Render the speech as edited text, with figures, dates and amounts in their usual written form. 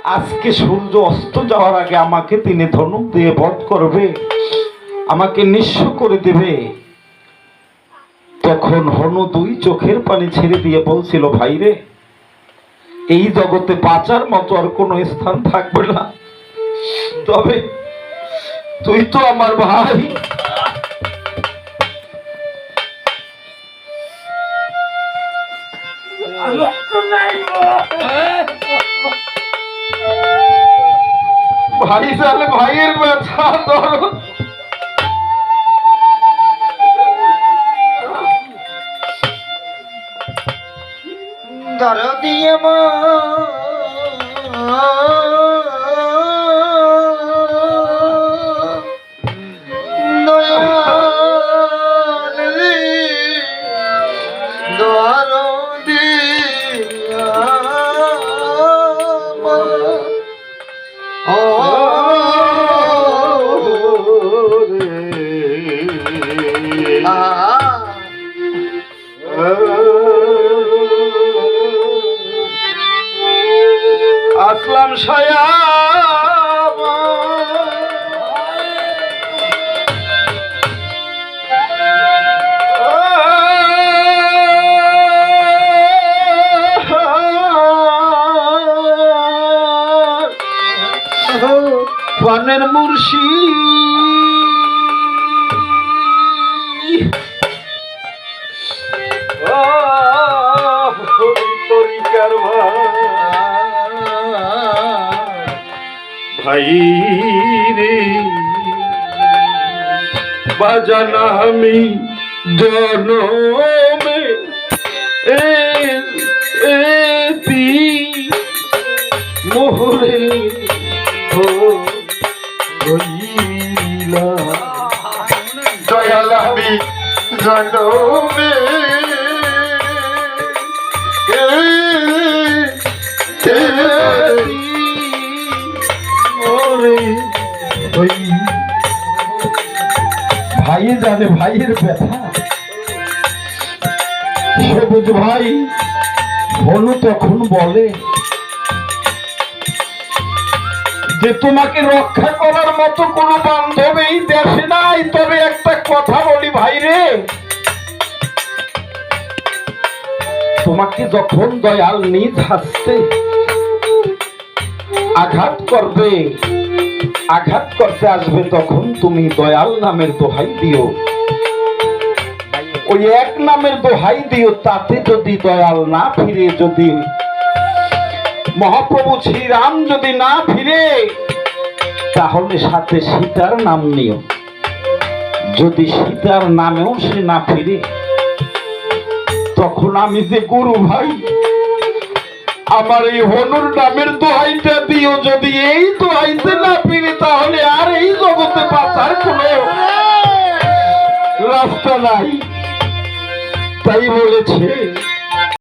আজকে সূর্য অস্ত যাওয়ার আগে আমাকে তিনি ধনুক দিয়ে বধ করবে, আমাকে নিঃস্ব করে দেবে। তখন হনু দুই চোখের পানি ছেড়ে দিয়ে বলছিল, ভাই রে, এই জগতে বাঁচার মতো আর কোনো স্থান থাকবে না, তবে তুই তো আমার ভাই। ভাই তাহলে ভাইয়ের ব্যথা ধরো। ধরো দিয়ে ধরো দিয়া আসলাম সায়া পানের মুর্শি তরিকার ভাই রে, বাজানা আমি জনমে এতি মোহরে দয়াল আমি জনমে ভাই জানে ভাইয়ের ব্যথা। সবুজ ভাই হনু তখন বলে যে তোমাকে রক্ষা করার মতো কোনো বান্ধব এই দেশে নাই, তবে একটা কথা বলি ভাই রে, তোমাকে যখন দয়াল নিজ হাসতে আঘাত করতে আসবে, তখন তুমি দয়াল নামের দোহাই দিও, ওই এক নামের দোহাই দিও। তাতে যদি দয়াল না ফিরে, যদি মহাপ্রভু শ্রীরাম যদি না ফিরে, তাহলে সাথে সীতার নাম নিও। যদি সীতার নামেও সে না ফিরে, তখন আমি যে গুরু ভাই, আমার এই হনুর নামের দোহাইটা দিও। যদি এই দোহাইতে না ফিরে, তাহলে আর এই জগতে বাঁচার কোনো রাস্তা নাই। তাই বলেছে